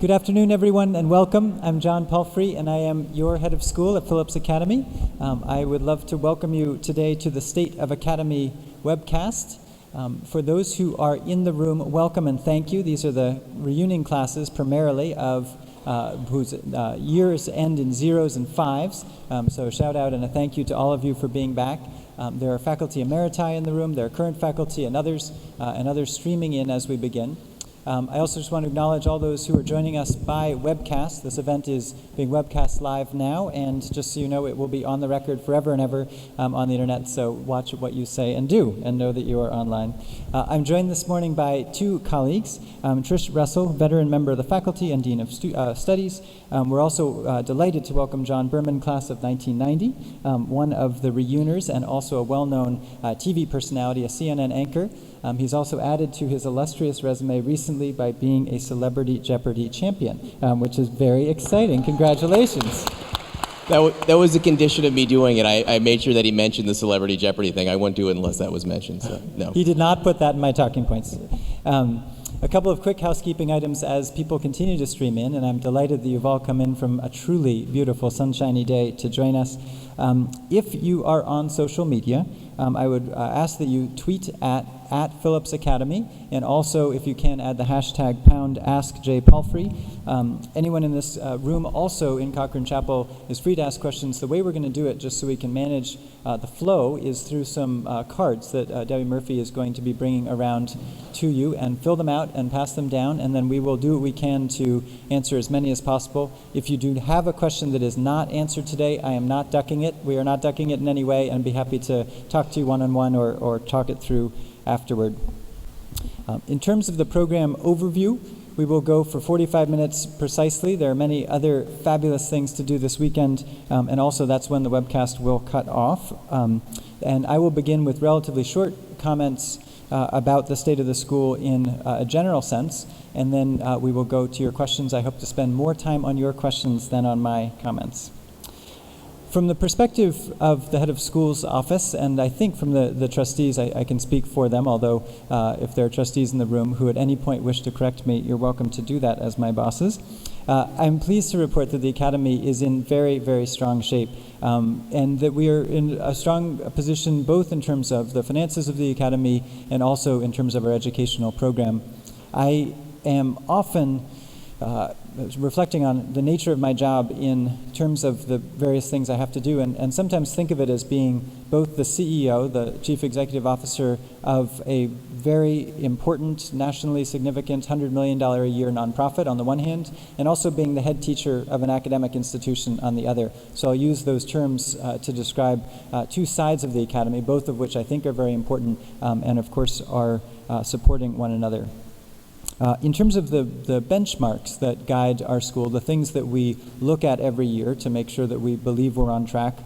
Good afternoon, everyone, and welcome. I'm John Palfrey, and I am your head of school at Phillips Academy. I would love to welcome you today to the State of Academy webcast. For those who are in the room, welcome and thank you. These are the reunion classes primarily of whose years end in zeros and fives. So a shout out and a thank you to all of you for being back. There are faculty emeriti in the room, there are current faculty and others streaming in as we begin. I also just want to acknowledge all those who are joining us by webcast. This event is being webcast live now, and just so you know, it will be on the record forever and ever on the internet, so watch what you say and do, and know that you are online. I'm joined this morning by two colleagues, Trish Russell, veteran member of the faculty and Dean of Studies. We're also delighted to welcome John Berman, class of 1990, one of the reuners and also a well-known TV personality, a CNN anchor. He's also added to his illustrious resume recently by being a Celebrity Jeopardy champion, which is very exciting. Congratulations. That was a condition of me doing it. I made sure that he mentioned the Celebrity Jeopardy thing. I wouldn't do it unless that was mentioned, so no. He did not put that in my talking points. A couple of quick housekeeping items as people continue to stream in, and I'm delighted that you've all come in from a truly beautiful sunshiny day to join us. If you are on social media, I would ask that you tweet at Phillips Academy, and also if you can add the hashtag #AskJPalfrey. Anyone in this room also in Cochran Chapel is free to ask questions. The way we're going to do it, just so we can manage the flow, is through some cards that Debbie Murphy is going to be bringing around to you, and fill them out and pass them down, and then we will do what we can to answer as many as possible. If you do have a question that is not answered today, I am not ducking it. We are not ducking it in any way, and I'd be happy to talk to you one-on-one or talk it through afterward. In terms of the program overview, we will go for 45 minutes precisely. There are many other fabulous things to do this weekend, and also that's when the webcast will cut off. And I will begin with relatively short comments about the state of the school in a general sense, and then we will go to your questions. I hope to spend more time on your questions than on my comments. From the perspective of the head of school's office, and I think from the trustees, I can speak for them, although if there are trustees in the room who at any point wish to correct me, you're welcome to do that as my bosses. I'm pleased to report that the Academy is in very, very strong shape, and that we are in a strong position both in terms of the finances of the Academy and also in terms of our educational program. I am often reflecting on the nature of my job in terms of the various things I have to do, and sometimes think of it as being both the CEO, the Chief Executive Officer of a very important, nationally significant $100 million a year nonprofit on the one hand, and also being the head teacher of an academic institution on the other. So I'll use those terms to describe two sides of the Academy, both of which I think are very important and of course are supporting one another. In terms of the benchmarks that guide our school, the things that we look at every year to make sure that we believe we're on track,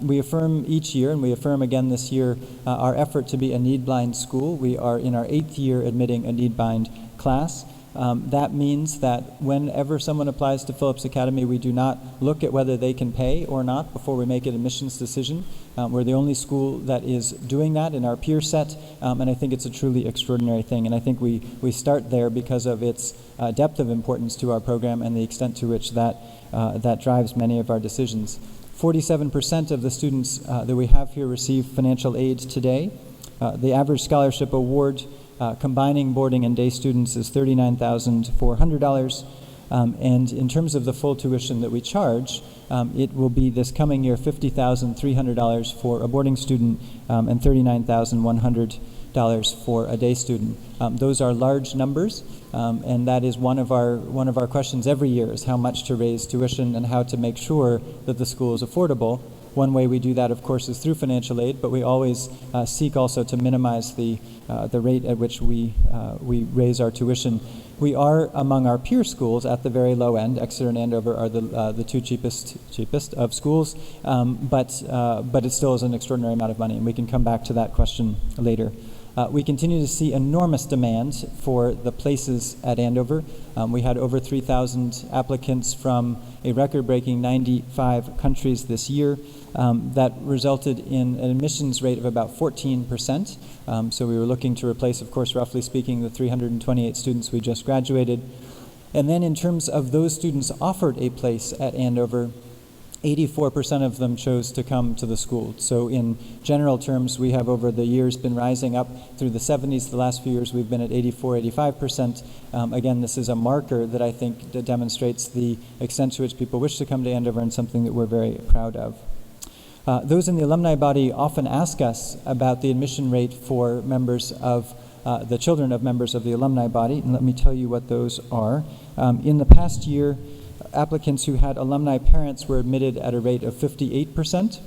we affirm each year, and we affirm again this year, our effort to be a need-blind school. We are in our 8th year admitting a need-blind class. That means that whenever someone applies to Phillips Academy, we do not look at whether they can pay or not before we make an admissions decision. We're the only school that is doing that in our peer set, and I think it's a truly extraordinary thing. And I think we start there because of its depth of importance to our program and the extent to which that drives many of our decisions. 47% of the students that we have here receive financial aid today. The average scholarship award combining boarding and day students is $39,400, and in terms of the full tuition that we charge, it will be this coming year $50,300 for a boarding student and $39,100 for a day student. Those are large numbers, and that is one of our questions every year, is how much to raise tuition and how to make sure that the school is affordable. One way we do that, of course, is through financial aid, but we always seek also to minimize the rate at which we raise our tuition. We are among our peer schools at the very low end. Exeter and Andover are the two cheapest of schools, but it still is an extraordinary amount of money, and we can come back to that question later. We continue to see enormous demand for the places at Andover. We had over 3,000 applicants from a record-breaking 95 countries this year. That resulted in an admissions rate of about 14%. So we were looking to replace, of course, roughly speaking, the 328 students we just graduated. And then in terms of those students offered a place at Andover, 84% of them chose to come to the school. So in general terms, we have over the years been rising up through the 70s. The last few years we've been at 84, 85%. Again, this is a marker that I think that demonstrates the extent to which people wish to come to Andover, and something that we're very proud of. Those in the alumni body often ask us about the admission rate for members of the children of members of the alumni body, and let me tell you what those are. In the past year, applicants who had alumni parents were admitted at a rate of 58%,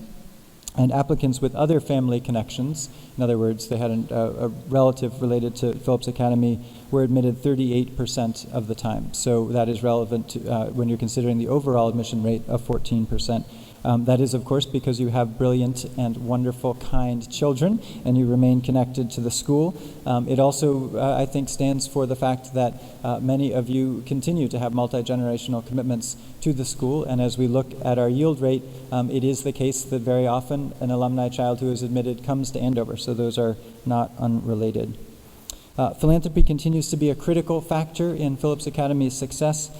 and applicants with other family connections, in other words, they had a relative related to Phillips Academy, were admitted 38% of the time. So that is relevant to, when you're considering the overall admission rate of 14%. That is, of course, because you have brilliant and wonderful, kind children, and you remain connected to the school. It also, I think, stands for the fact that many of you continue to have multi-generational commitments to the school, and as we look at our yield rate, it is the case that very often an alumni child who is admitted comes to Andover, so those are not unrelated. Philanthropy continues to be a critical factor in Phillips Academy's success.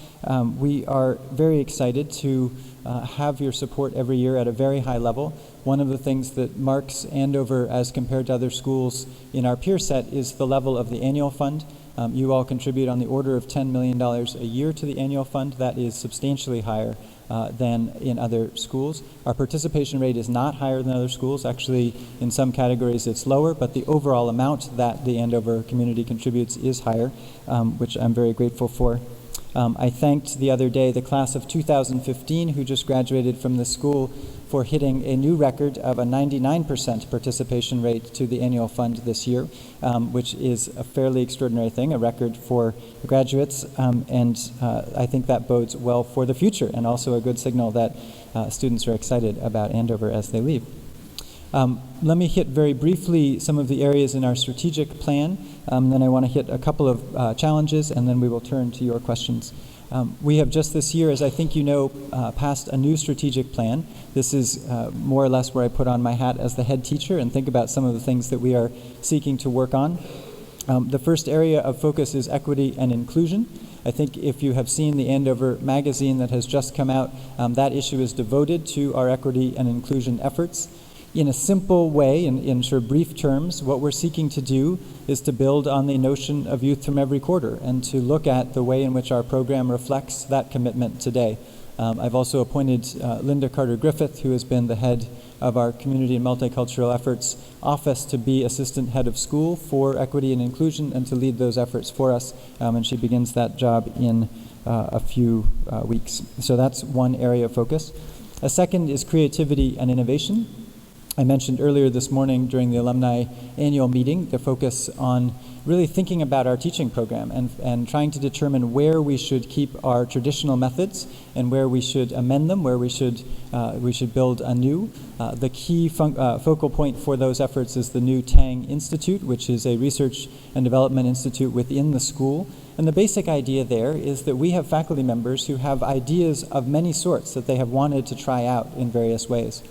We are very excited to have your support every year at a very high level. One of the things that marks Andover as compared to other schools in our peer set is the level of the annual fund. You all contribute on the order of $10 million a year to the annual fund. That is substantially higher than in other schools. Our participation rate is not higher than other schools. Actually, in some categories it's lower, but the overall amount that the Andover community contributes is higher, which I'm very grateful for. I thanked the other day the class of 2015 who just graduated from the school for hitting a new record of a 99% participation rate to the annual fund this year, which is a fairly extraordinary thing, a record for graduates, and I think that bodes well for the future, and also a good signal that students are excited about Andover as they leave. Let me hit very briefly some of the areas in our strategic plan, then I want to hit a couple of challenges, and then we will turn to your questions. We have just this year, as I think you know, passed a new strategic plan. This is more or less where I put on my hat as the head teacher and think about some of the things that we are seeking to work on. The first area of focus is equity and inclusion. I think if you have seen the Andover magazine that has just come out, that issue is devoted to our equity and inclusion efforts. In a simple way, in sort of brief terms, what we're seeking to do is to build on the notion of youth from every quarter and to look at the way in which our program reflects that commitment today. I've also appointed Linda Carter-Griffith, who has been the head of our Community and Multicultural Efforts Office, to be Assistant Head of School for Equity and Inclusion and to lead those efforts for us, and she begins that job in a few weeks. So that's one area of focus. A second is creativity and innovation. I mentioned earlier this morning during the alumni annual meeting the focus on really thinking about our teaching program and trying to determine where we should keep our traditional methods and where we should amend them, where we should build anew. The key focal point for those efforts is the new Tang Institute, which is a research and development institute within the school. And the basic idea there is that we have faculty members who have ideas of many sorts that they have wanted to try out in various ways.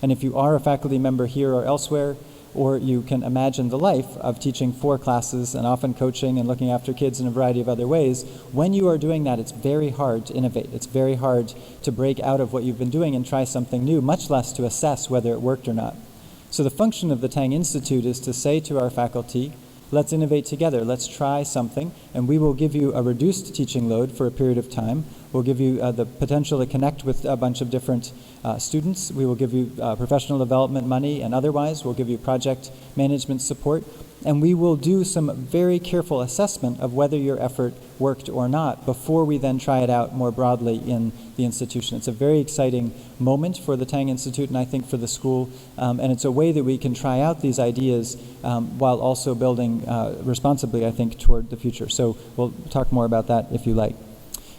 And if you are a faculty member here or elsewhere, or you can imagine the life of teaching 4 classes and often coaching and looking after kids in a variety of other ways, when you are doing that, it's very hard to innovate. It's very hard to break out of what you've been doing and try something new, much less to assess whether it worked or not. So the function of the Tang Institute is to say to our faculty, let's innovate together, let's try something, and we will give you a reduced teaching load for a period of time. We'll give you the potential to connect with a bunch of different students. We will give you professional development money and otherwise. We'll give you project management support. And we will do some very careful assessment of whether your effort worked or not before we then try it out more broadly in the institution. It's a very exciting moment for the Tang Institute and I think for the school. And it's a way that we can try out these ideas while also building responsibly, I think, toward the future. So we'll talk more about that if you like.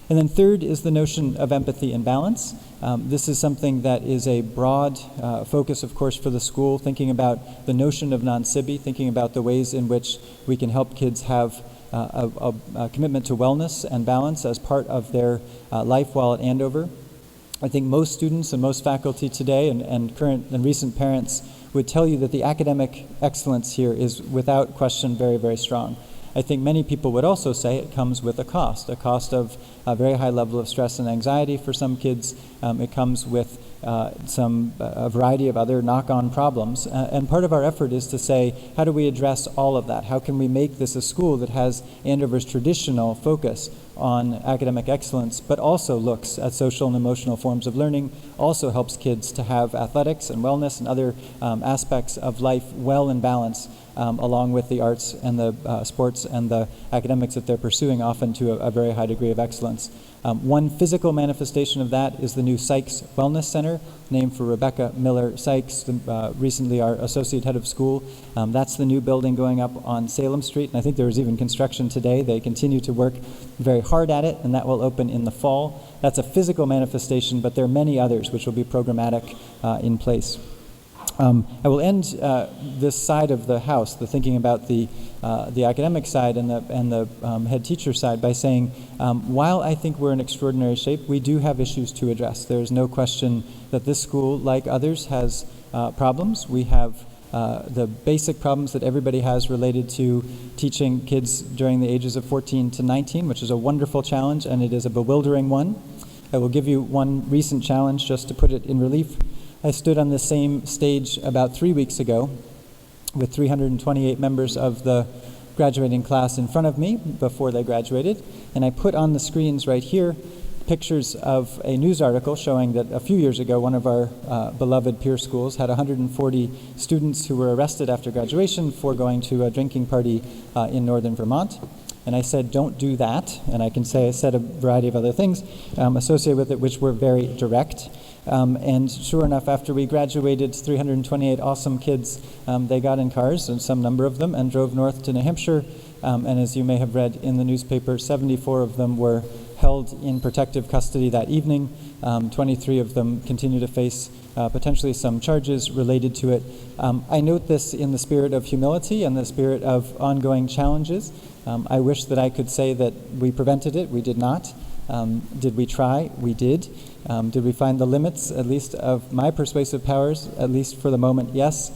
And then third is the notion of empathy and balance. This is something that is a broad focus, of course, for the school, thinking about the notion of non-SIBI, thinking about the ways in which we can help kids have a commitment to wellness and balance as part of their life while at Andover. I think most students and most faculty today and current and recent parents would tell you that the academic excellence here is without question very, very strong. I think many people would also say it comes with a cost of a very high level of stress and anxiety for some kids. It comes with a variety of other knock-on problems. And part of our effort is to say, how do we address all of that? How can we make this a school that has Andover's traditional focus on academic excellence, but also looks at social and emotional forms of learning, also helps kids to have athletics and wellness and other aspects of life well in balance, along with the arts and the sports and the academics that they're pursuing, often to a very high degree of excellence. One physical manifestation of that is the new Sykes Wellness Center, named for Rebecca Miller Sykes, recently our associate head of school. That's the new building going up on Salem Street, and I think there was even construction today. They continue to work very hard at it, and that will open in the fall. That's a physical manifestation, but there are many others which will be programmatic in place. I will end this side of the house, the thinking about the academic side and the head teacher side, by saying, while I think we're in extraordinary shape, we do have issues to address. There's no question that this school, like others, has problems. We have the basic problems that everybody has related to teaching kids during the ages of 14 to 19, which is a wonderful challenge, and it is a bewildering one. I will give you one recent challenge just to put it in relief. I stood on the same stage about 3 weeks ago with 328 members of the graduating class in front of me before they graduated, and I put on the screens right here pictures of a news article showing that a few years ago one of our beloved peer schools had 140 students who were arrested after graduation for going to a drinking party in northern Vermont. And I said, don't do that. And I can say I said a variety of other things associated with it, which were very direct. And sure enough, after we graduated, 328 awesome kids, they got in cars, and some number of them, and drove north to New Hampshire. And as you may have read in the newspaper, 74 of them were held in protective custody that evening. 23 of them continue to face potentially some charges related to it. I note this in the spirit of humility and the spirit of ongoing challenges. I wish that I could say that we prevented it. We did not. Did we try? We did. Did we find the limits, at least of my persuasive powers, at least for the moment? Yes.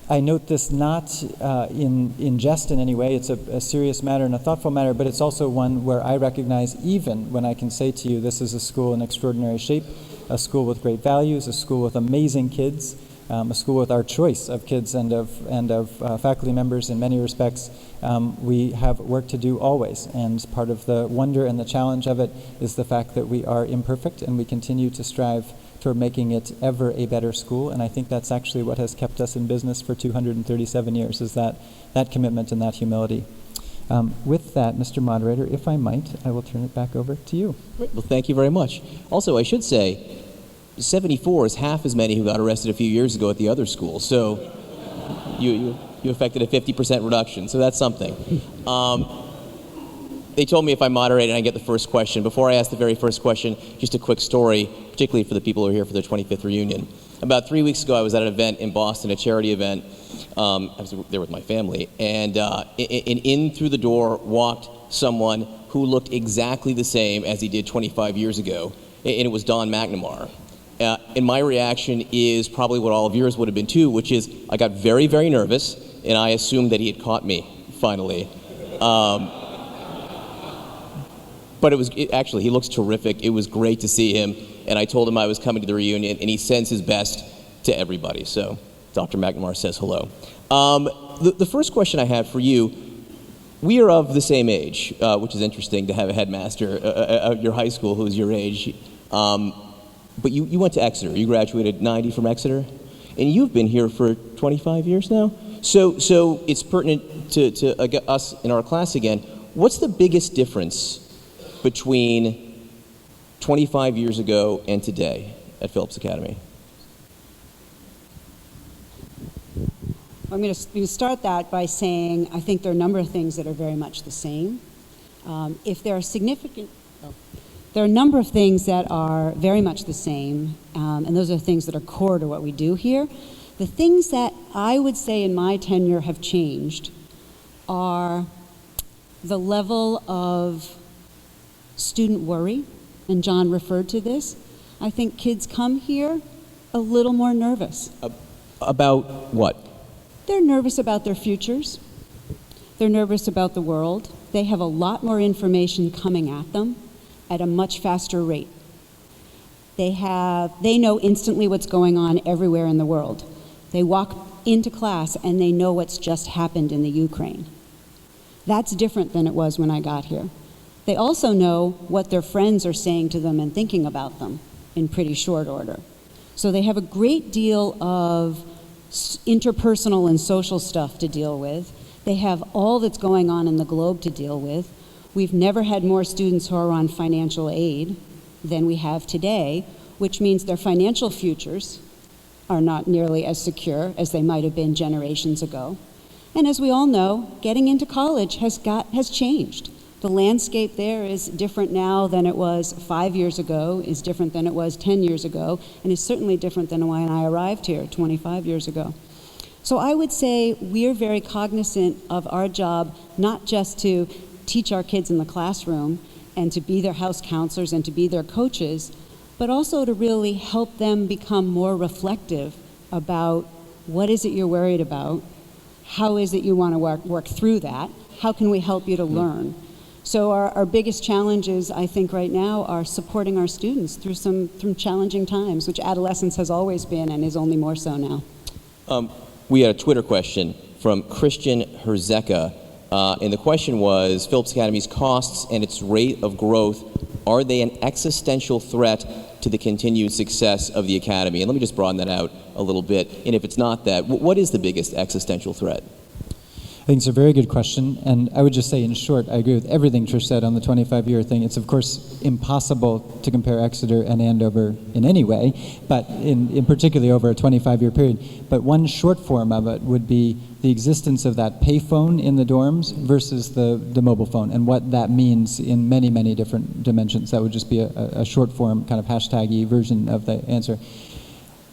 I note this not in jest in any way. It's a serious matter and a thoughtful matter, but it's also one where I recognize, even when I can say to you, this is a school in extraordinary shape, a school with great values, a school with amazing kids, a school with our choice of kids and of faculty members in many respects. We have work to do always, and part of the wonder and the challenge of it is the fact that we are imperfect, and we continue to strive toward making it ever a better school. And I think that's actually what has kept us in business for 237 years, is that commitment and that humility. With that, Mr. Moderator, if I might, I will turn it back over to you. Well, thank you very much. Also, I should say, 74 is half as many who got arrested a few years ago at the other school. So you affected a 50% reduction. So that's something. They told me if I moderate and I get the first question. Before I ask the very first question, just a quick story, particularly for the people who are here for their 25th reunion. About 3 weeks ago, I was at an event in Boston, a charity event. I was there with my family. And in through the door walked someone who looked exactly the same as he did 25 years ago. And it was Don McNamara. And my reaction is probably what all of yours would have been too, which is I got very, very nervous, and I assumed that he had caught me, finally. But actually, he looks terrific. It was great to see him, and I told him I was coming to the reunion, and he sends his best to everybody. So Dr. McNamara says hello. The first question I have for you, we are of the same age, which is interesting to have a headmaster at your high school who's your age. But you went to Exeter. You graduated 90 from Exeter, and you've been here for 25 years now. So it's pertinent to us in our class again. What's the biggest difference between 25 years ago and today at Phillips Academy? I'm going to start that by saying I think there are a number of things that are very much the same. There are a number of things that are very much the same, and those are things that are core to what we do here. The things that I would say in my tenure have changed are the level of student worry, and John referred to this. I think kids come here a little more nervous. About what? They're nervous about their futures. They're nervous about the world. They have a lot more information coming at them at a much faster rate. They know instantly what's going on everywhere in the world. They walk into class and they know what's just happened in the Ukraine. That's different than it was when I got here. They also know what their friends are saying to them and thinking about them in pretty short order. So they have a great deal of interpersonal and social stuff to deal with. They have all that's going on in the globe to deal with. We've never had more students who are on financial aid than we have today, which means their financial futures are not nearly as secure as they might have been generations ago. And as we all know, getting into college has changed. The landscape there is different now than it was 5 years ago, is different than it was 10 years ago, and is certainly different than when I arrived here 25 years ago. So I would say we're very cognizant of our job, not just to teach our kids in the classroom and to be their house counselors and to be their coaches, but also to really help them become more reflective about what is it you're worried about, how is it you want to work through that, how can we help you to learn. So our biggest challenges, I think, right now are supporting our students through some challenging times, which adolescence has always been and is only more so now. We had a Twitter question from Christian Herzeka, and the question was, Phillips Academy's costs and its rate of growth, are they an existential threat to the continued success of the Academy? And let me just broaden that out a little bit. And if it's not that, what is the biggest existential threat? I think it's a very good question, and I would just say in short, I agree with everything Trish said on the 25-year thing. It's of course impossible to compare Exeter and Andover in any way, but in particularly over a 25-year period. But one short form of it would be the existence of that payphone in the dorms versus the mobile phone, and what that means in many, many different dimensions. That would just be a short form, kind of hashtag-y version of the answer.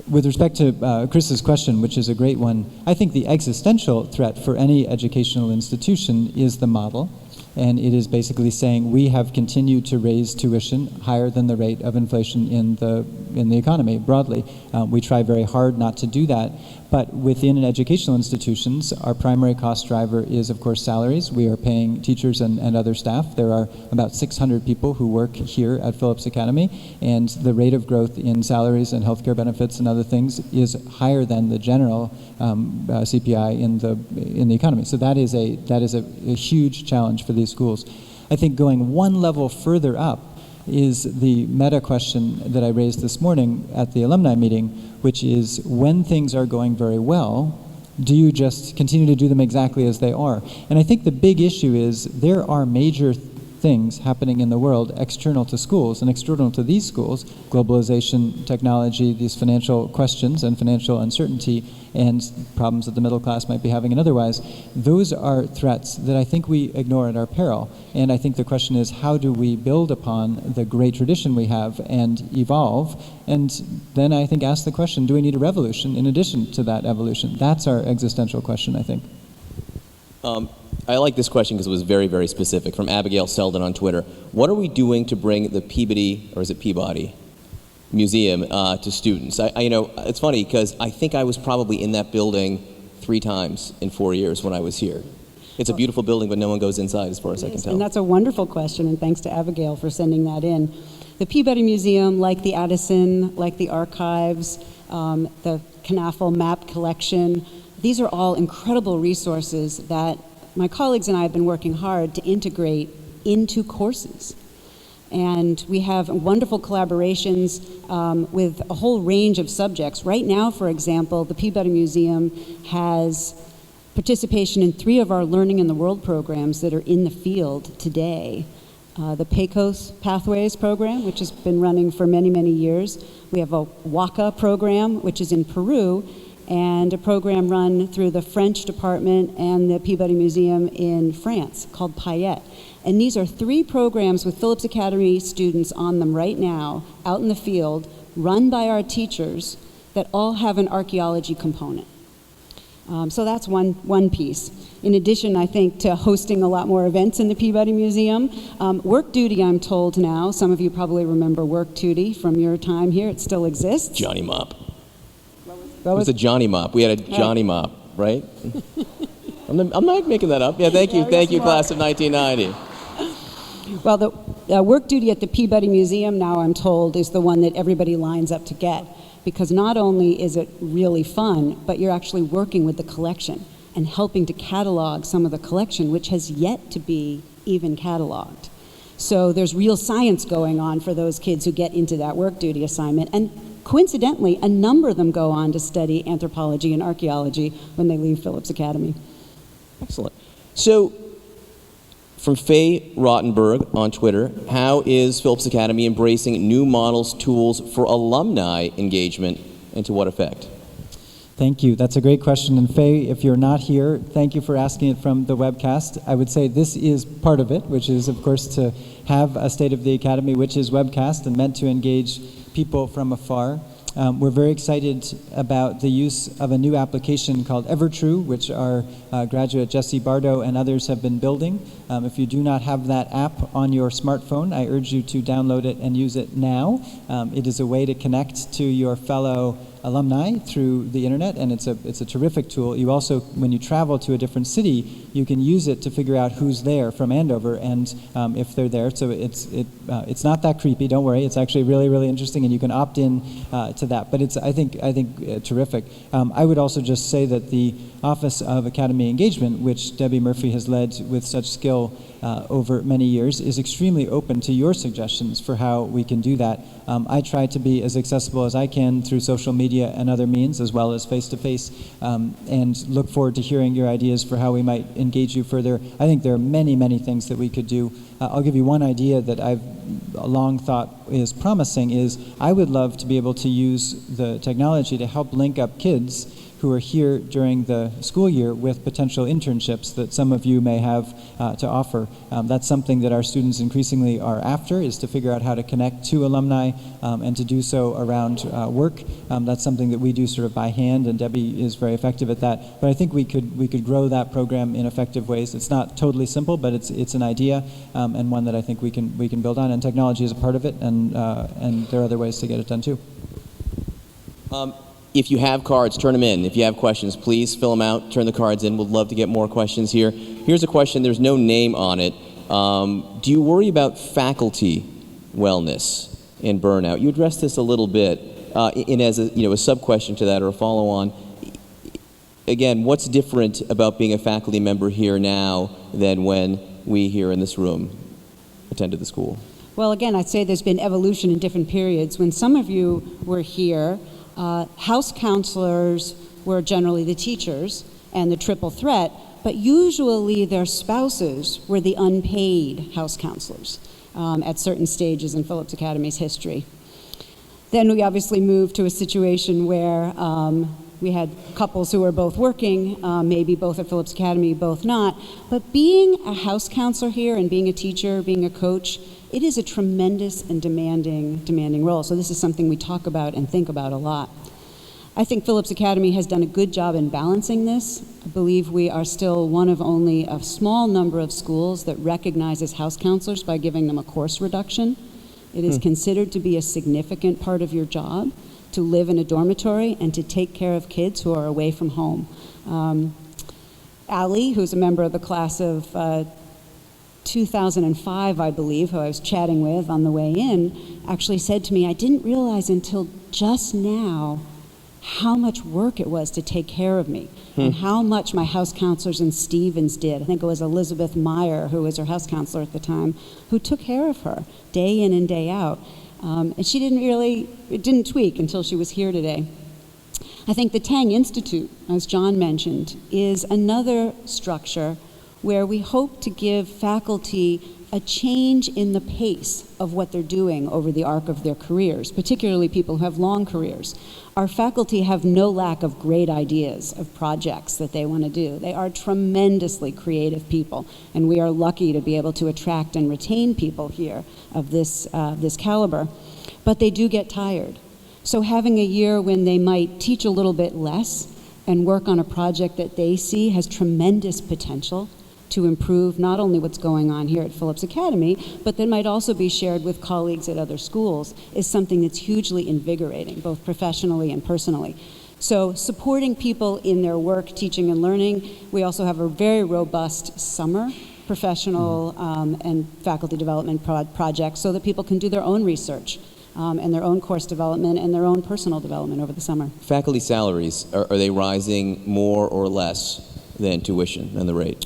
With respect to Chris's question, which is a great one, I think the existential threat for any educational institution is the model. And it is basically saying we have continued to raise tuition higher than the rate of inflation in the economy broadly. We try very hard not to do that. But within educational institutions, our primary cost driver is, of course, salaries. We are paying teachers and other staff. There are about 600 people who work here at Phillips Academy, and the rate of growth in salaries and healthcare benefits and other things is higher than the general CPI in the economy. So that is a huge challenge for these schools. I think going one level further up is the meta question that I raised this morning at the alumni meeting, which is when things are going very well, do you just continue to do them exactly as they are? And I think the big issue is there are major things happening in the world external to schools and external to these schools, globalization, technology, these financial questions and financial uncertainty and problems that the middle class might be having and otherwise. Those are threats that I think we ignore at our peril. And I think the question is, how do we build upon the great tradition we have and evolve? And then I think ask the question, do we need a revolution in addition to that evolution? That's our existential question, I think. I like this question because it was very, very specific, from Abigail Selden on Twitter. What are we doing to bring the Peabody Museum to students? It's funny because I think I was probably in that building 3 times in 4 years when I was here. It's a beautiful building, but no one goes inside as far as I can tell. And that's a wonderful question, and thanks to Abigail for sending that in. The Peabody Museum, like the Addison, like the archives, the Knaffel map collection, these are all incredible resources that my colleagues and I have been working hard to integrate into courses. And we have wonderful collaborations with a whole range of subjects. Right now, for example, the Peabody Museum has participation in 3 of our Learning in the World programs that are in the field today. The PECOS Pathways program, which has been running for many, many years. We have a WACA program, which is in Peru, and a program run through the French department and the Peabody Museum in France called Payette. And these are 3 programs with Phillips Academy students on them right now, out in the field, run by our teachers, that all have an archaeology component. So that's one piece. In addition, I think, to hosting a lot more events in the Peabody Museum. Work Duty, I'm told now, some of you probably remember Work Duty from your time here, it still exists. Johnny Mop. It was a Johnny Mop. We had a Johnny Mop, right? I'm not making that up. Yeah, thank you, class of 1990. Well, the work duty at the Peabody Museum now, I'm told, is the one that everybody lines up to get, because not only is it really fun, but you're actually working with the collection and helping to catalog some of the collection, which has yet to be even cataloged. So there's real science going on for those kids who get into that work duty assignment. And coincidentally, a number of them go on to study anthropology and archaeology when they leave Phillips Academy. Excellent. So, from Faye Rottenberg on Twitter, how is Phillips Academy embracing new models, tools for alumni engagement, and to what effect? Thank you. That's a great question. And Faye, if you're not here, thank you for asking it from the webcast. I would say this is part of it, which is, of course, to have a State of the Academy, which is webcast and meant to engage people from afar. We're very excited about the use of a new application called EverTrue, which our graduate Jesse Bardo and others have been building. If you do not have that app on your smartphone, I urge you to download it and use it now. It is a way to connect to your fellow alumni through the internet, and it's a terrific tool. You also, when you travel to a different city, you can use it to figure out who's there from Andover and if they're there. So it's not that creepy. Don't worry. It's actually really, really interesting, and you can opt in to that. But it's I think terrific. I would also just say that the Office of Academy Engagement, which Debbie Murphy has led with such skill over many years, is extremely open to your suggestions for how we can do that. I try to be as accessible as I can through social media and other means, as well as face-to-face, and look forward to hearing your ideas for how we might engage you further. I think there are many, many things that we could do. I'll give you one idea that I've long thought is promising is I would love to be able to use the technology to help link up kids who are here during the school year with potential internships that some of you may have to offer. That's something that our students increasingly are after, is to figure out how to connect to alumni and to do so around work. That's something that we do sort of by hand, and Debbie is very effective at that. But I think we could grow that program in effective ways. It's not totally simple, but it's an idea and one that I think we can build on, and technology is a part of it, and there are other ways to get it done too. If you have cards, turn them in. If you have questions, please fill them out, turn the cards in. We'd love to get more questions here. Here's a question, there's no name on it. Do you worry about faculty wellness and burnout? You addressed this a little bit as a sub-question to that or a follow-on. Again, what's different about being a faculty member here now than when we here in this room attended the school? Well, again, I'd say there's been evolution in different periods. When some of you were here, house counselors were generally the teachers and the triple threat, but usually their spouses were the unpaid house counselors at certain stages in Phillips Academy's history. Then we obviously moved to a situation where we had couples who were both working, maybe both at Phillips Academy, both not. But being a house counselor here and being a teacher, being a coach, it is a tremendous and demanding role. So this is something we talk about and think about a lot. I think Phillips Academy has done a good job in balancing this. I believe we are still one of only a small number of schools that recognizes house counselors by giving them a course reduction. It is considered to be a significant part of your job to live in a dormitory and to take care of kids who are away from home. Allie, who's a member of the class of 2005, I believe, who I was chatting with on the way in, actually said to me, I didn't realize until just now how much work it was to take care of me and how much my house counselors in Stevens did. I think it was Elizabeth Meyer, who was her house counselor at the time, who took care of her day in and day out. And she it didn't tweak until she was here today. I think the Tang Institute, as John mentioned, is another structure where we hope to give faculty a change in the pace of what they're doing over the arc of their careers, particularly people who have long careers. Our faculty have no lack of great ideas of projects that they want to do. They are tremendously creative people, and we are lucky to be able to attract and retain people here of this caliber. But they do get tired. So having a year when they might teach a little bit less and work on a project that they see has tremendous potential to improve not only what's going on here at Phillips Academy, but that might also be shared with colleagues at other schools, is something that's hugely invigorating, both professionally and personally. So supporting people in their work, teaching and learning. We also have a very robust summer professional and faculty development project so that people can do their own research and their own course development and their own personal development over the summer. Faculty salaries, are they rising more or less than tuition and the rate?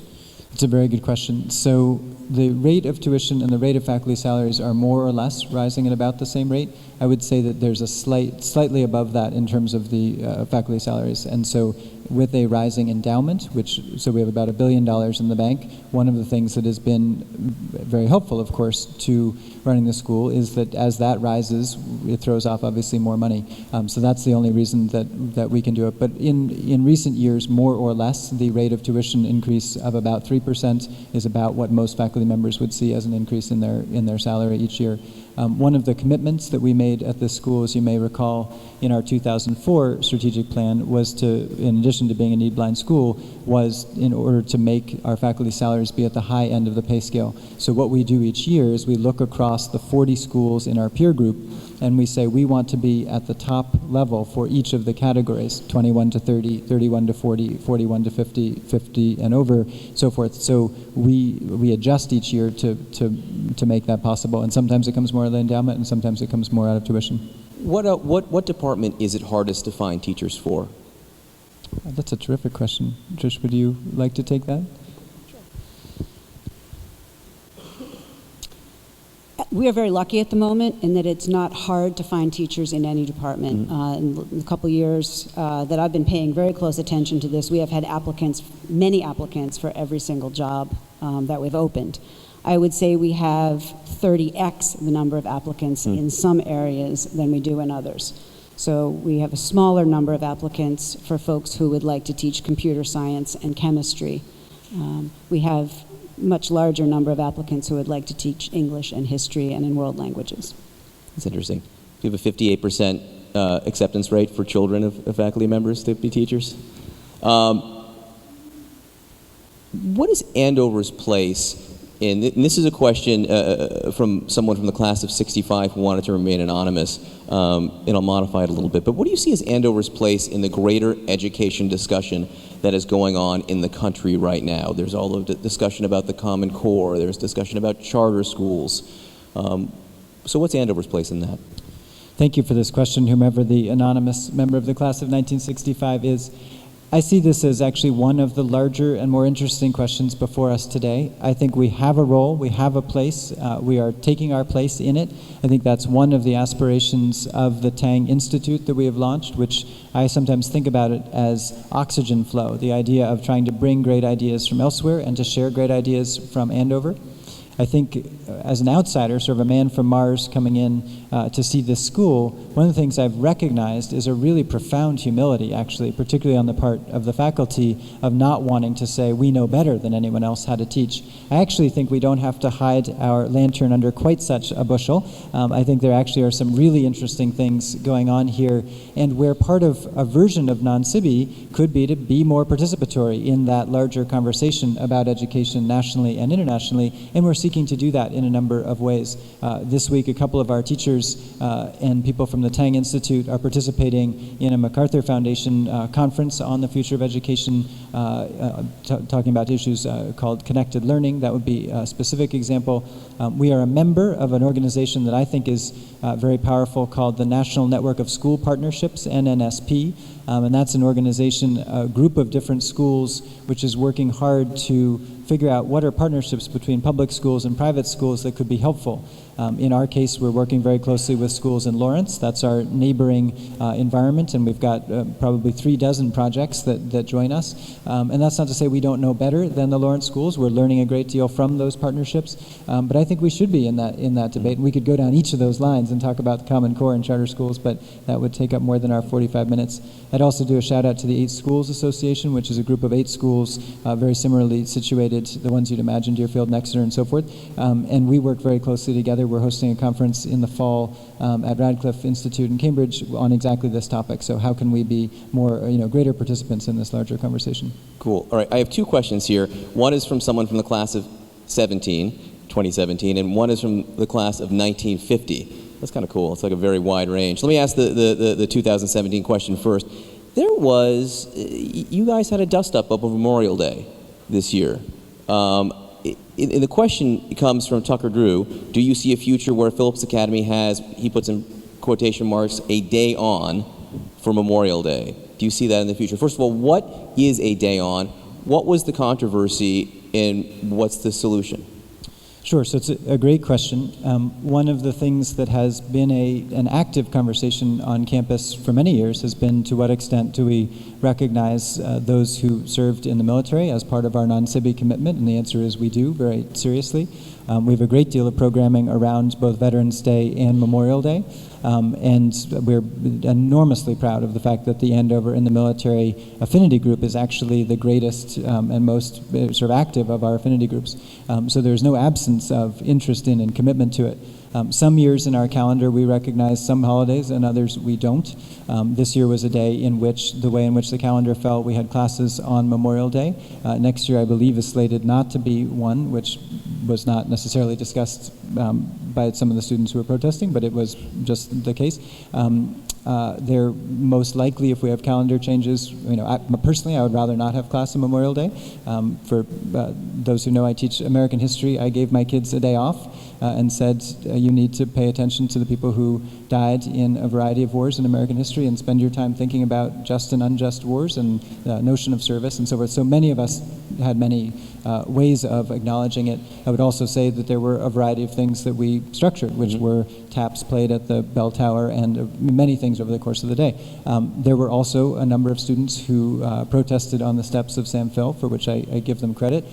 It's a very good question. So the rate of tuition and the rate of faculty salaries are more or less rising at about the same rate. I would say that there's a slightly above that in terms of the faculty salaries. And so with a rising endowment, so we have about $1 billion in the bank, one of the things that has been very helpful, of course, to running the school is that as that rises, it throws off obviously more money. So that's the only reason that we can do it. But in recent years, more or less, the rate of tuition increase of about 3% is about what most faculty members would see as an increase in their salary each year. One of the commitments that we made at this school, as you may recall, in our 2004 strategic plan was to, in addition to being a need-blind school, was in order to make our faculty salaries be at the high end of the pay scale. So what we do each year is we look across the 40 schools in our peer group and we say we want to be at the top level for each of the categories, 21 to 30, 31 to 40, 41 to 50, 50 and over, so forth. So we adjust each year to make that possible, and sometimes it comes more out of the endowment and sometimes it comes more out of tuition. What department is it hardest to find teachers for? That's a terrific question. Trish, would you like to take that? We are very lucky at the moment in that it's not hard to find teachers in any department. In the couple years that I've been paying very close attention to this, we have had many applicants for every single job that we've opened. I would say we have 30x the number of applicants in some areas than we do in others. So we have a smaller number of applicants for folks who would like to teach computer science and chemistry. We have much larger number of applicants who would like to teach English and history and in world languages. That's interesting. You have a 58% acceptance rate for children of faculty members to be teachers. What is Andover's place in, and this is a question from someone from the class of 65 who wanted to remain anonymous, and I'll modify it a little bit, but what do you see as Andover's place in the greater education discussion that is going on in the country right now? There's all of the discussion about the Common Core, there's discussion about charter schools. So what's Andover's place in that? Thank you for this question, whomever the anonymous member of the class of 1965 is. I see this as actually one of the larger and more interesting questions before us today. I think we have a role, we have a place, we are taking our place in it. I think that's one of the aspirations of the Tang Institute that we have launched, which I sometimes think about it as oxygen flow, the idea of trying to bring great ideas from elsewhere and to share great ideas from Andover. I think as an outsider, sort of a man from Mars coming in to see this school, one of the things I've recognized is a really profound humility, actually, particularly on the part of the faculty, of not wanting to say we know better than anyone else how to teach. I actually think we don't have to hide our lantern under quite such a bushel. I think there actually are some really interesting things going on here, and where part of a version of non-CIBI could be to be more participatory in that larger conversation about education nationally and internationally, and we're seeking to do that in a number of ways. This week, a couple of our teachers and people from the Tang Institute are participating in a MacArthur Foundation conference on the future of education, talking about issues called connected learning. That would be a specific example. We are a member of an organization that I think is very powerful called the National Network of School Partnerships, NNSP. And that's an organization, a group of different schools, which is working hard to figure out what are partnerships between public schools and private schools that could be helpful. In our case, we're working very closely with schools in Lawrence. That's our neighboring environment, and we've got probably 36 projects that join us. And that's not to say we don't know better than the Lawrence schools. We're learning a great deal from those partnerships. But I think we should be in that debate. And we could go down each of those lines and talk about the Common Core and charter schools, but that would take up more than our 45 minutes. I'd also do a shout out to the 8 Schools Association, which is a group of 8 schools very similarly situated, the ones you'd imagine, Deerfield, Exeter, and so forth. And we work very closely together. We're hosting a conference in the fall at Radcliffe Institute in Cambridge on exactly this topic. So how can we be more, greater participants in this larger conversation? Cool. All right, I have 2 questions here. One is from someone from the class of 2017, and one is from the class of 1950. That's kind of cool. It's like a very wide range. Let me ask the 2017 question first. There was, you guys had a dust-up over Memorial Day this year. And the question comes from Tucker Drew. Do you see a future where Phillips Academy has, he puts in quotation marks, a day on for Memorial Day? Do you see that in the future? First of all, what is a day on? What was the controversy, and what's the solution? Sure, so it's a great question. One of the things that has been an active conversation on campus for many years has been, to what extent do we recognize those who served in the military as part of our non-SIBI commitment? And the answer is we do, very seriously. We have a great deal of programming around both Veterans Day and Memorial Day. And we're enormously proud of the fact that the Andover in the Military Affinity Group is actually the greatest and most sort of active of our affinity groups. So there's no absence of interest in and commitment to it. Some years in our calendar we recognize some holidays and others we don't. This year was a day in which, the way in which the calendar fell, we had classes on Memorial Day. Next year, I believe, is slated not to be one, which was not necessarily discussed by some of the students who were protesting, but it was just the case. They're most likely, if we have calendar changes, personally, I would rather not have class on Memorial Day. For those who know I teach American history, I gave my kids a day off and said, you need to pay attention to the people who died in a variety of wars in American history and spend your time thinking about just and unjust wars and the notion of service and so forth. So many of us had many ways of acknowledging it. I would also say that there were a variety of things that we structured, which were taps played at the bell tower and many things over the course of the day. There were also a number of students who protested on the steps of Sam Phil, for which I give them credit.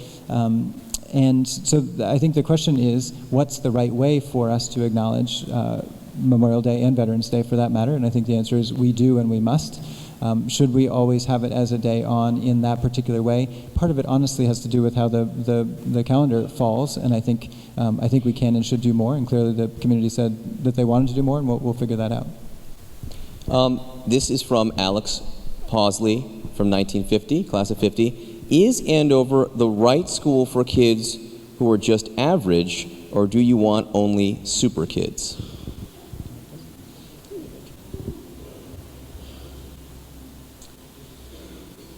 And so I think the question is, what's the right way for us to acknowledge Memorial Day and Veterans Day, for that matter? And I think the answer is we do and we must. Should we always have it as a day on in that particular way? Part of it honestly has to do with how the calendar falls, and I think we can and should do more, and clearly the community said that they wanted to do more, and we'll figure that out. This is from Alex Pausley from 1950, class of 50. Is Andover the right school for kids who are just average, or do you want only super kids?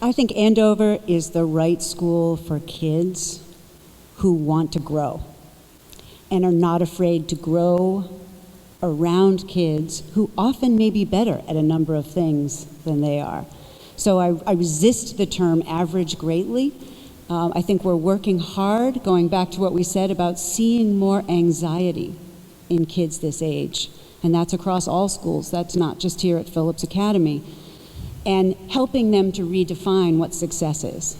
I think Andover is the right school for kids who want to grow and are not afraid to grow around kids who often may be better at a number of things than they are. So I resist the term average greatly. I think we're working hard, going back to what we said about seeing more anxiety in kids this age. And that's across all schools. That's not just here at Phillips Academy. And helping them to redefine what success is.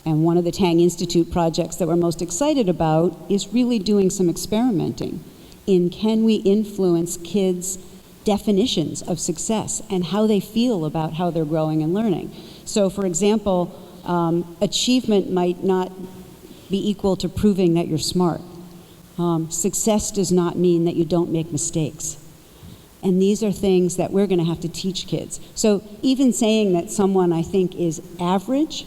And one of the Tang Institute projects that we're most excited about is really doing some experimenting in, can we influence kids' definitions of success and how they feel about how they're growing and learning. So for example, achievement might not be equal to proving that you're smart. Success does not mean that you don't make mistakes. And these are things that we're going to have to teach kids. So even saying that someone, I think, is average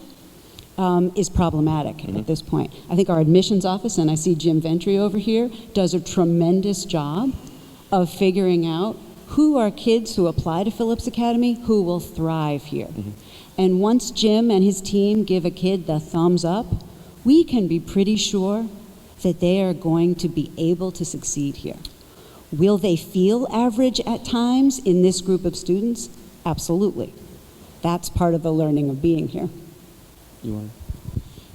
is problematic at this point. I think our admissions office, and I see Jim Ventry over here, does a tremendous job of figuring out who are kids who apply to Phillips Academy who will thrive here. And once Jim and his team give a kid the thumbs up, we can be pretty sure that they are going to be able to succeed here. Will they feel average at times in this group of students? Absolutely. That's part of the learning of being here.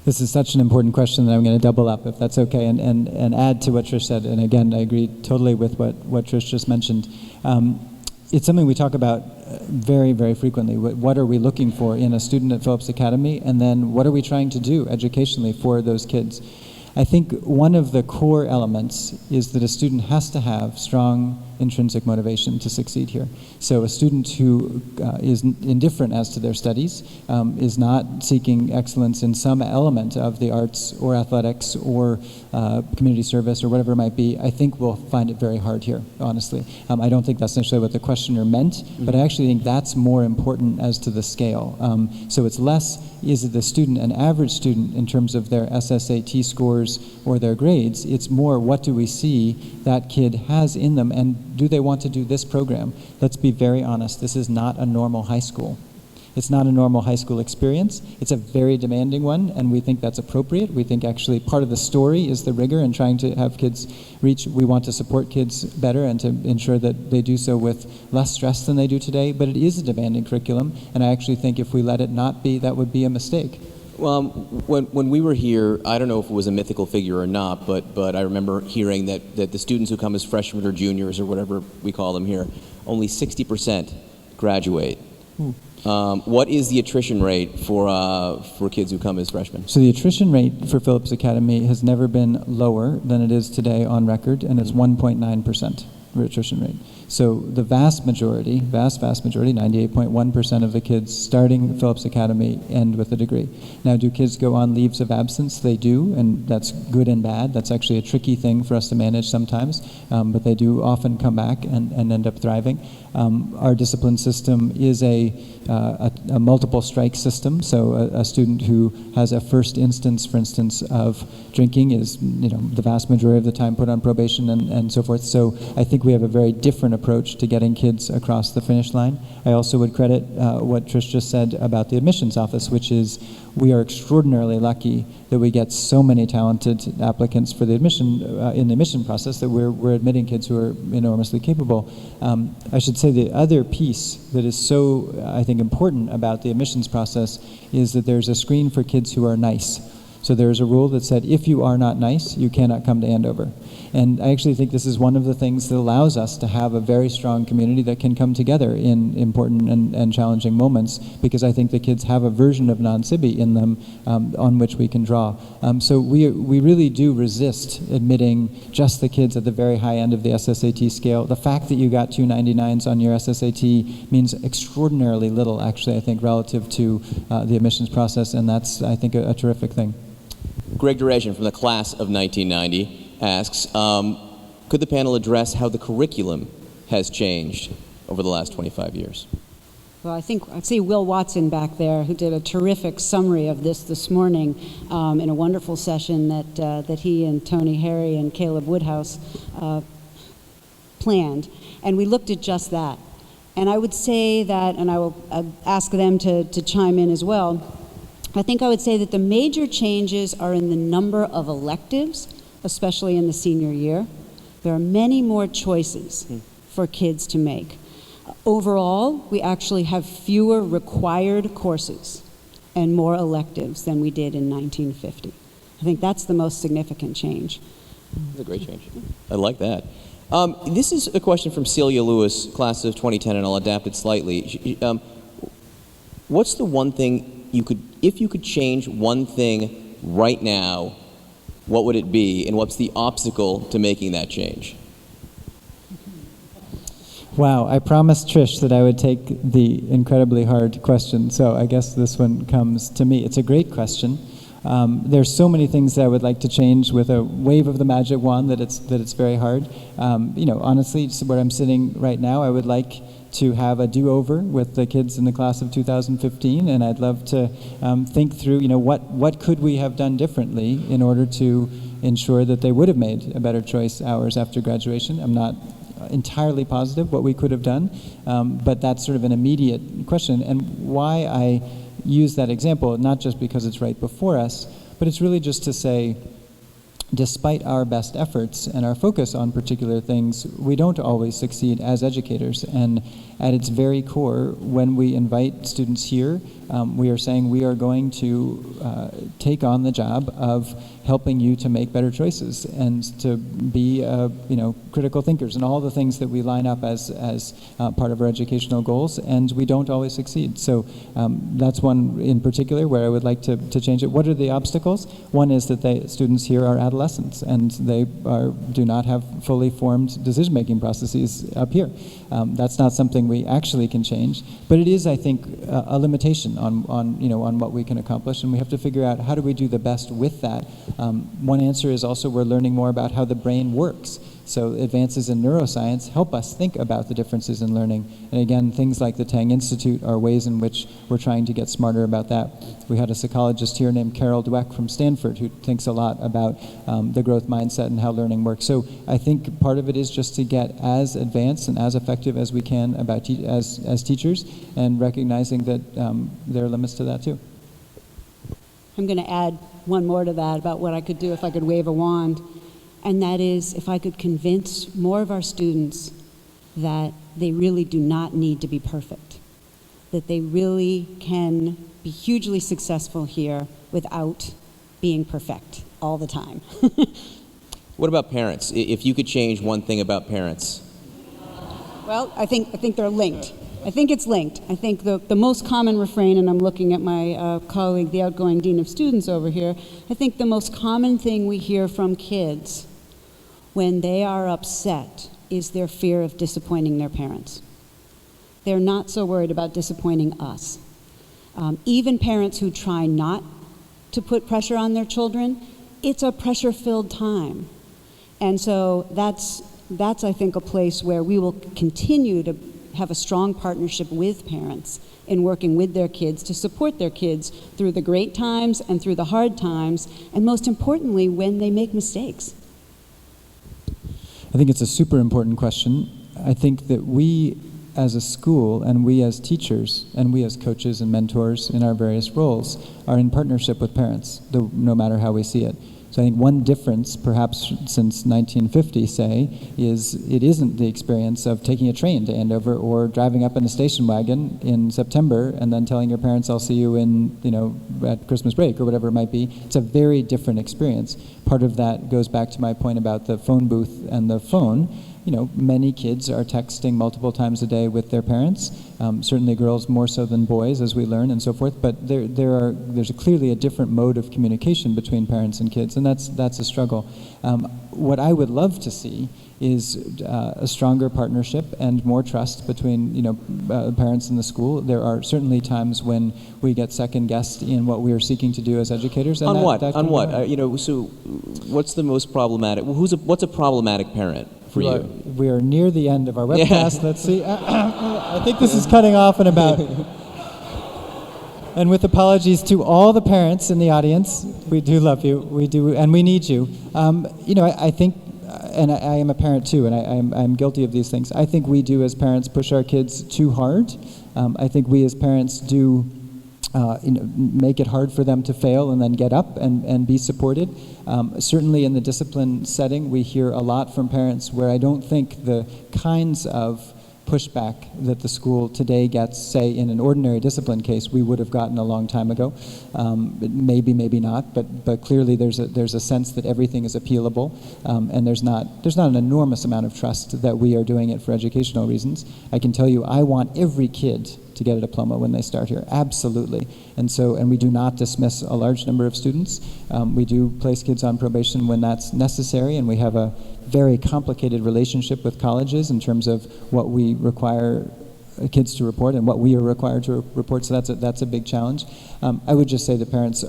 This is such an important question that I'm going to double up, if that's okay, and add to what Trish said. And again, I agree totally with what Trish just mentioned. It's something we talk about very, very frequently. What are we looking for in a student at Phillips Academy? And then what are we trying to do educationally for those kids? I think one of the core elements is that a student has to have strong intrinsic motivation to succeed here. So a student who is indifferent as to their studies, is not seeking excellence in some element of the arts or athletics or community service or whatever it might be, I think will find it very hard here, honestly. I don't think that's necessarily what the questioner meant, but I actually think that's more important as to the scale. So it's less, is it the student an average student in terms of their SSAT scores or their grades? It's more, what do we see that kid has in them, and do they want to do this program? Let's be very honest, this is not a normal high school. It's not a normal high school experience. It's a very demanding one, and we think that's appropriate. We think actually part of the story is the rigor and trying to have kids reach. We want to support kids better and to ensure that they do so with less stress than they do today, but it is a demanding curriculum, and I actually think if we let it not be, that would be a mistake. Well, when we were here, I don't know if it was a mythical figure or not, but I remember hearing that the students who come as freshmen or juniors or whatever we call them here, only 60% graduate. What is the attrition rate for kids who come as freshmen? So the attrition rate for Phillips Academy has never been lower than it is today on record, and it's 1.9% attrition rate. So the vast majority, 98.1% of the kids starting Phillips Academy end with a degree. Now, do kids go on leaves of absence? They do, and that's good and bad. That's actually a tricky thing for us to manage sometimes, but they do often come back and end up thriving. Our discipline system is a multiple strike system, so a student who has a first instance, for instance, of drinking is, the vast majority of the time put on probation and so forth. So I think we have a very different approach to getting kids across the finish line. I also would credit what Trish just said about the admissions office, which is we are extraordinarily lucky that we get so many talented applicants for the admission in the admission process that we're admitting kids who are enormously capable. I should say the other piece that is so, I think, important about the admissions process is that there's a screen for kids who are nice. So there's a rule that said if you are not nice, you cannot come to Andover. And I actually think this is one of the things that allows us to have a very strong community that can come together in important and challenging moments, because I think the kids have a version of non-SIBI in them on which we can draw. So we really do resist admitting just the kids at the very high end of the SSAT scale. The fact that you got 299s on your SSAT means extraordinarily little, actually, I think, relative to the admissions process, and that's, I think, a terrific thing. Greg Duration from the class of 1990 asks, could the panel address how the curriculum has changed over the last 25 years? Well, I see Will Watson back there, who did a terrific summary of this morning in a wonderful session that he and Tony Harry and Caleb Woodhouse planned. And we looked at just that. And I would say that, and I will ask them to chime in as well, I think I would say that the major changes are in the number of electives, especially in the senior year. There are many more choices for kids to make. Overall, we actually have fewer required courses and more electives than we did in 1950. I think that's the most significant change. That's a great change. I like that. This is a question from Celia Lewis, class of 2010, and I'll adapt it slightly. What's the one thing if you could change one thing right now, what would it be, and what's the obstacle to making that change? Wow, I promised Trish that I would take the incredibly hard question, so I guess this one comes to me. It's a great question. There's so many things that I would like to change with a wave of the magic wand that it's very hard. Honestly, where I'm sitting right now, I would like to have a do-over with the kids in the class of 2015, and I'd love to think through, what could we have done differently in order to ensure that they would have made a better choice hours after graduation. I'm not entirely positive what we could have done, but that's sort of an immediate question. And why I use that example, not just because it's right before us, but it's really just to say, despite our best efforts and our focus on particular things, we don't always succeed as educators. And at its very core, when we invite students here, we are saying we are going to take on the job of helping you to make better choices and to be, critical thinkers and all the things that we line up as part of our educational goals, and we don't always succeed. So that's one in particular where I would like to change it. What are the obstacles? One is that students here are adolescents, and they do not have fully formed decision-making processes up here. That's not something we actually can change, but it is, I think, a limitation on what we can accomplish, and we have to figure out how do we do the best with that. One answer is also we're learning more about how the brain works. So advances in neuroscience help us think about the differences in learning. And again, things like the Tang Institute are ways in which we're trying to get smarter about that. We had a psychologist here named Carol Dweck from Stanford who thinks a lot about the growth mindset and how learning works. So I think part of it is just to get as advanced and as effective as we can about as teachers, and recognizing that there are limits to that too. I'm going to add one more to that about what I could do if I could wave a wand, and that is if I could convince more of our students that they really do not need to be perfect, that they really can be hugely successful here without being perfect all the time. What about parents? If you could change one thing about parents. Well, I think they're linked. I think it's linked. I think the most common refrain, and I'm looking at my colleague, the outgoing dean of students over here, I think the most common thing we hear from kids when they are upset is their fear of disappointing their parents. They're not so worried about disappointing us. Even parents who try not to put pressure on their children, it's a pressure-filled time. And so that's I think, a place where we will continue to have a strong partnership with parents in working with their kids to support their kids through the great times and through the hard times, and most importantly, when they make mistakes. I think it's a super important question. I think that we as a school and we as teachers and we as coaches and mentors in our various roles are in partnership with parents, no matter how we see it. So I think one difference, perhaps since 1950, say, is it isn't the experience of taking a train to Andover or driving up in a station wagon in September and then telling your parents, I'll see you in, at Christmas break or whatever it might be. It's a very different experience. Part of that goes back to my point about the phone booth and the phone. Many kids are texting multiple times a day with their parents. Certainly girls more so than boys, as we learn, and so forth. But there's clearly a different mode of communication between parents and kids, and that's a struggle. What I would love to see is a stronger partnership and more trust between parents and the school. There are certainly times when we get second guessed in what we are seeking to do as educators. And So what's the most problematic? What's a problematic parent? We are near the end of our webcast. Let's see. I think this is cutting off in about. And with apologies to all the parents in the audience, we do love you. We do, and we need you. I think, and I am a parent too, and I'm guilty of these things. I think we do as parents push our kids too hard. I think we as parents do make it hard for them to fail and then get up and be supported. Certainly in the discipline setting, we hear a lot from parents where I don't think the kinds of pushback that the school today gets, say, in an ordinary discipline case, we would have gotten a long time ago. Maybe not, but clearly there's a sense that everything is appealable, and there's not an enormous amount of trust that we are doing it for educational reasons. I can tell you, I want every kid to get a diploma when they start here, absolutely. And we do not dismiss a large number of students. We do place kids on probation when that's necessary, and we have a very complicated relationship with colleges in terms of what we require kids to report and what we are required to report, so that's a big challenge. I would just say that parents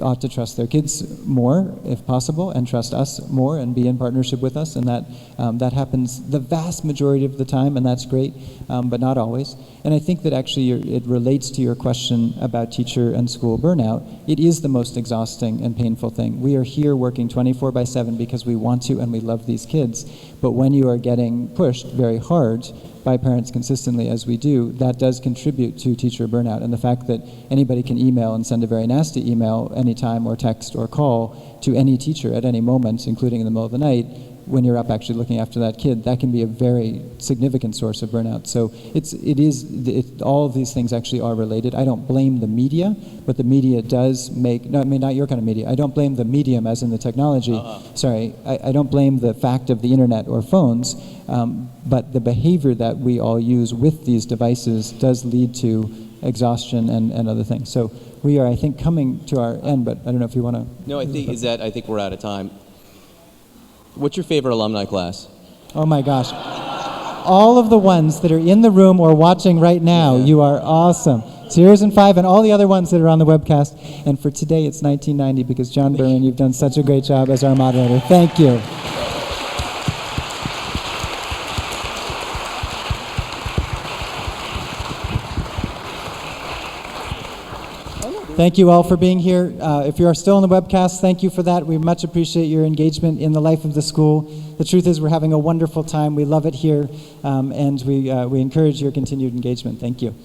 ought to trust their kids more, if possible, and trust us more and be in partnership with us, and that happens the vast majority of the time, and that's great, but not always. And I think that actually it relates to your question about teacher and school burnout. It is the most exhausting and painful thing. We are here working 24/7 because we want to and we love these kids, but when you are getting pushed very hard by parents consistently, as we do, that does contribute to teacher burnout. And the fact that anybody can email and send a very nasty email anytime, or text or call to any teacher at any moment, including in the middle of the night, when you're up actually looking after that kid, that can be a very significant source of burnout. So all of these things actually are related. I don't blame the media, but the media does not your kind of media. I don't blame the medium as in the technology. Sorry, I don't blame the fact of the internet or phones, but the behavior that we all use with these devices does lead to exhaustion and other things. So we are, I think, coming to our end, but I don't know if you want to... No, I think we're out of time. What's your favorite alumni class? Oh my gosh. All of the ones that are in the room or watching right now, you are awesome. Zeros and 5 and all the other ones that are on the webcast. And for today, it's 1990 because John Berman, you've done such a great job as our moderator. Thank you. Thank you all for being here. If you are still on the webcast, thank you for that. We much appreciate your engagement in the life of the school. The truth is we're having a wonderful time. We love it here, and we encourage your continued engagement. Thank you.